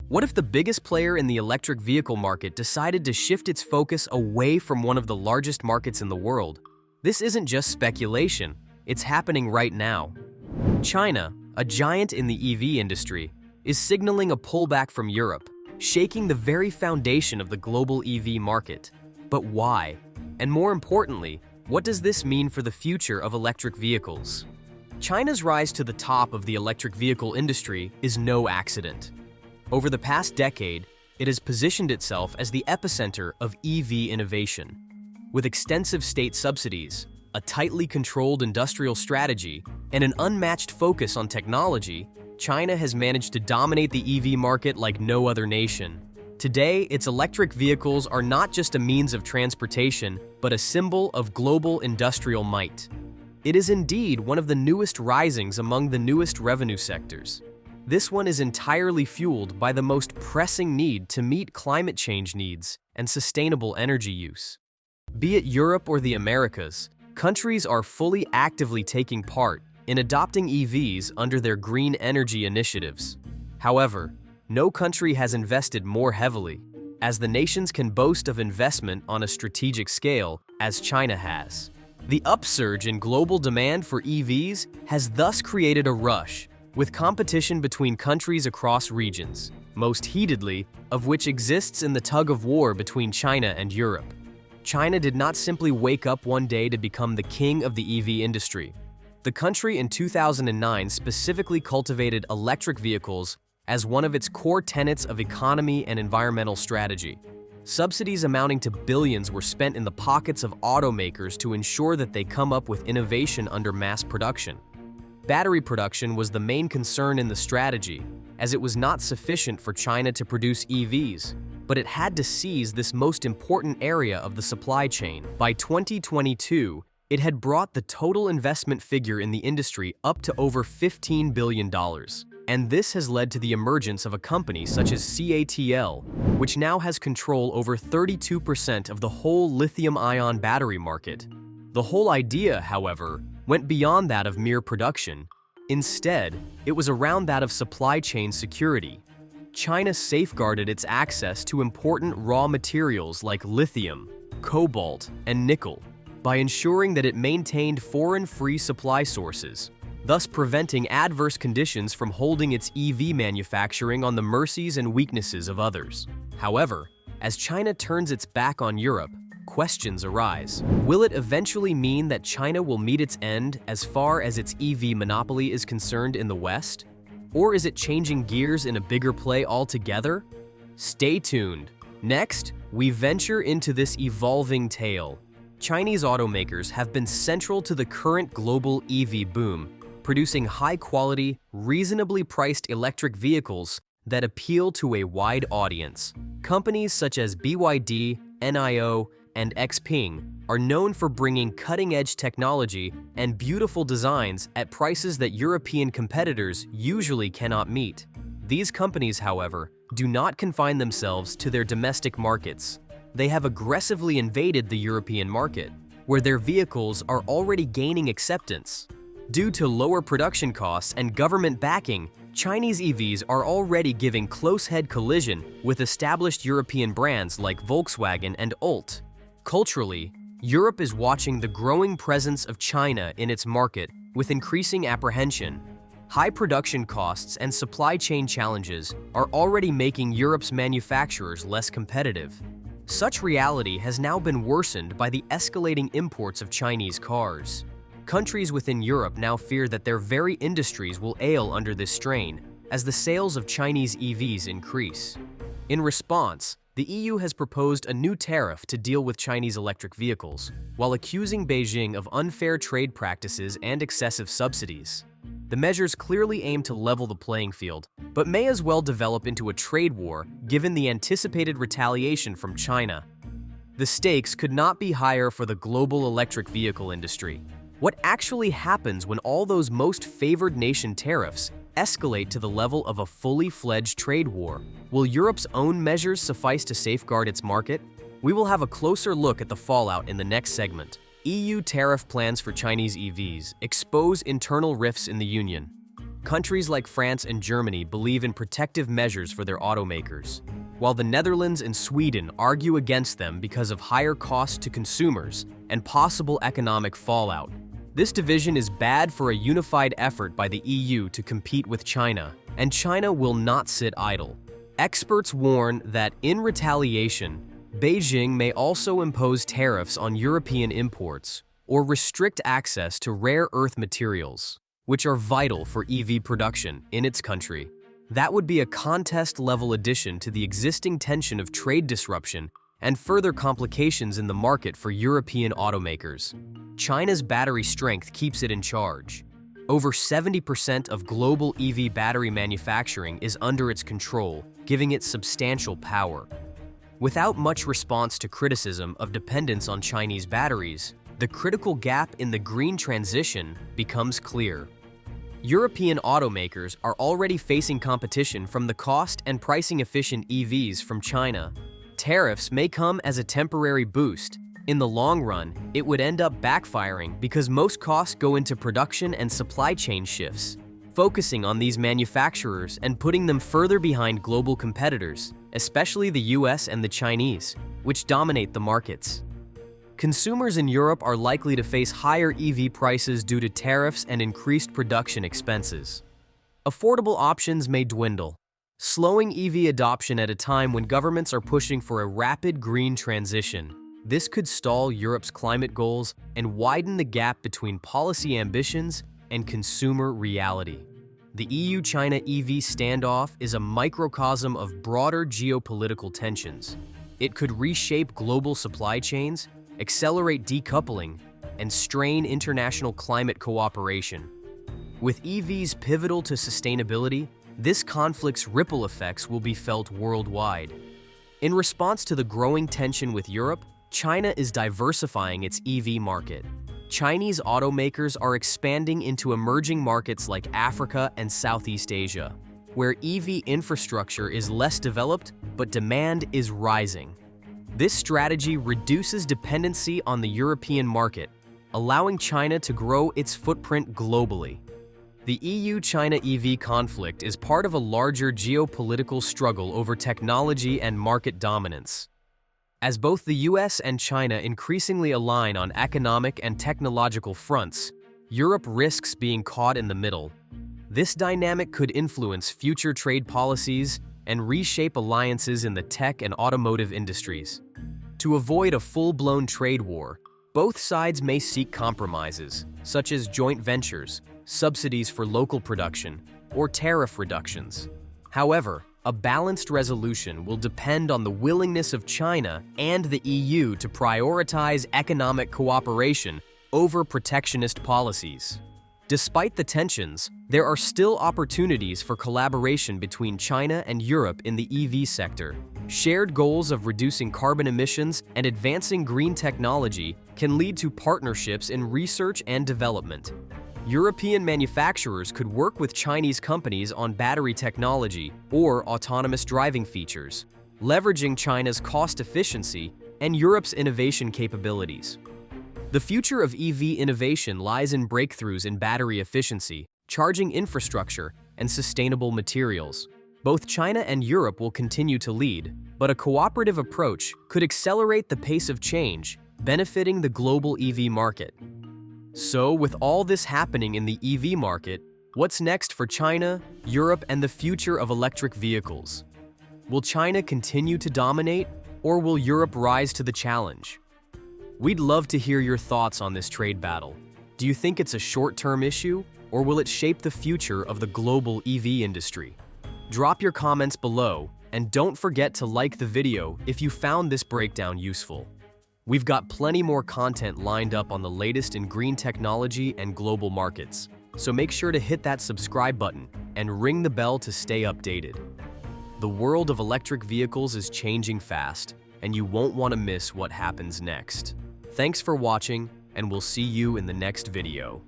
What if the biggest player in the electric vehicle market decided to shift its focus away from one of the largest markets in the world? This isn't just speculation, it's happening right now. China, a giant in the EV industry, is signaling a pullback from Europe, shaking the very foundation of the global EV market. But why? And more importantly, what does this mean for the future of electric vehicles? China's rise to the top of the electric vehicle industry is no accident. Over the past decade, it has positioned itself as the epicenter of EV innovation. With extensive state subsidies, a tightly controlled industrial strategy, and an unmatched focus on technology, China has managed to dominate the EV market like no other nation. Today, its electric vehicles are not just a means of transportation, but a symbol of global industrial might. It is indeed one of the newest risings among the newest revenue sectors. This one is entirely fueled by the most pressing need to meet climate change needs and sustainable energy use. Be it Europe or the Americas, countries are fully actively taking part in adopting EVs under their green energy initiatives. However, no country has invested more heavily, as the nations can boast of investment on a strategic scale as China has. The upsurge in global demand for EVs has thus created a rush, with competition between countries across regions, most heatedly of which exists in the tug-of-war between China and Europe. China did not simply wake up one day to become the king of the EV industry. The country in 2009 specifically cultivated electric vehicles as one of its core tenets of economy and environmental strategy. Subsidies amounting to billions were spent in the pockets of automakers to ensure that they come up with innovation under mass production. Battery production was the main concern in the strategy, as it was not sufficient for China to produce EVs, but it had to seize this most important area of the supply chain. By 2022, it had brought the total investment figure in the industry up to over $15 billion. And this has led to the emergence of a company such as CATL, which now has control over 32% of the whole lithium-ion battery market. The whole idea, however, went beyond that of mere production. Instead, it was around that of supply chain security. China safeguarded its access to important raw materials like lithium, cobalt, and nickel by ensuring that it maintained foreign-free supply sources, thus preventing adverse conditions from holding its EV manufacturing on the mercies and weaknesses of others. However, as China turns its back on Europe, questions arise. Will it eventually mean that China will meet its end as far as its EV monopoly is concerned in the West? Or is it changing gears in a bigger play altogether? Stay tuned. Next, we venture into this evolving tale. Chinese automakers have been central to the current global EV boom, producing high-quality, reasonably priced electric vehicles that appeal to a wide audience. Companies such as BYD, NIO, and XPeng are known for bringing cutting-edge technology and beautiful designs at prices that European competitors usually cannot meet. These companies, however, do not confine themselves to their domestic markets. They have aggressively invaded the European market, where their vehicles are already gaining acceptance. Due to lower production costs and government backing, Chinese EVs are already giving close-head collision with established European brands like Volkswagen and Olt. Culturally, Europe is watching the growing presence of China in its market with increasing apprehension. High production costs and supply chain challenges are already making Europe's manufacturers less competitive. Such reality has now been worsened by the escalating imports of Chinese cars. Countries within Europe now fear that their very industries will ail under this strain as the sales of Chinese EVs increase. In response, the EU has proposed a new tariff to deal with Chinese electric vehicles, while accusing Beijing of unfair trade practices and excessive subsidies. The measures clearly aim to level the playing field, but may as well develop into a trade war given the anticipated retaliation from China. The stakes could not be higher for the global electric vehicle industry. What actually happens when all those most favored nation tariffs escalate to the level of a fully fledged trade war? Will Europe's own measures suffice to safeguard its market? We will have a closer look at the fallout in the next segment. EU tariff plans for Chinese EVs expose internal rifts in the Union. Countries like France and Germany believe in protective measures for their automakers, while the Netherlands and Sweden argue against them because of higher costs to consumers and possible economic fallout. This division is bad for a unified effort by the EU to compete with China, and China will not sit idle. Experts warn that, in retaliation, Beijing may also impose tariffs on European imports or restrict access to rare earth materials, which are vital for EV production in its country. That would be a contest-level addition to the existing tension of trade disruption and further complications in the market for European automakers. China's battery strength keeps it in charge. Over 70% of global EV battery manufacturing is under its control, giving it substantial power. Without much response to criticism of dependence on Chinese batteries, the critical gap in the green transition becomes clear. European automakers are already facing competition from the cost and pricing-efficient EVs from China. Tariffs may come as a temporary boost. In the long run, it would end up backfiring because most costs go into production and supply chain shifts, focusing on these manufacturers and putting them further behind global competitors, especially the US and the Chinese, which dominate the markets. Consumers in Europe are likely to face higher EV prices due to tariffs and increased production expenses. Affordable options may dwindle, slowing EV adoption at a time when governments are pushing for a rapid green transition. This could stall Europe's climate goals and widen the gap between policy ambitions and consumer reality. The EU-China EV standoff is a microcosm of broader geopolitical tensions. It could reshape global supply chains, accelerate decoupling, and strain international climate cooperation. With EVs pivotal to sustainability, this conflict's ripple effects will be felt worldwide. In response to the growing tension with Europe, China is diversifying its EV market. Chinese automakers are expanding into emerging markets like Africa and Southeast Asia, where EV infrastructure is less developed but demand is rising. This strategy reduces dependency on the European market, allowing China to grow its footprint globally. The EU-China EV conflict is part of a larger geopolitical struggle over technology and market dominance. As both the US and China increasingly align on economic and technological fronts, Europe risks being caught in the middle. This dynamic could influence future trade policies and reshape alliances in the tech and automotive industries. To avoid a full-blown trade war, both sides may seek compromises, such as joint ventures, subsidies for local production, or tariff reductions. However, a balanced resolution will depend on the willingness of China and the EU to prioritize economic cooperation over protectionist policies. Despite the tensions, there are still opportunities for collaboration between China and Europe in the EV sector. Shared goals of reducing carbon emissions and advancing green technology can lead to partnerships in research and development. European manufacturers could work with Chinese companies on battery technology or autonomous driving features, leveraging China's cost efficiency and Europe's innovation capabilities. The future of EV innovation lies in breakthroughs in battery efficiency, charging infrastructure, and sustainable materials. Both China and Europe will continue to lead, but a cooperative approach could accelerate the pace of change, benefiting the global EV market. So, with all this happening in the EV market, what's next for China, Europe, and the future of electric vehicles? Will China continue to dominate, or will Europe rise to the challenge? We'd love to hear your thoughts on this trade battle. Do you think it's a short-term issue, or will it shape the future of the global EV industry? Drop your comments below, and don't forget to like the video if you found this breakdown useful. We've got plenty more content lined up on the latest in green technology and global markets, so make sure to hit that subscribe button and ring the bell to stay updated. The world of electric vehicles is changing fast, and you won't want to miss what happens next. Thanks for watching, and we'll see you in the next video.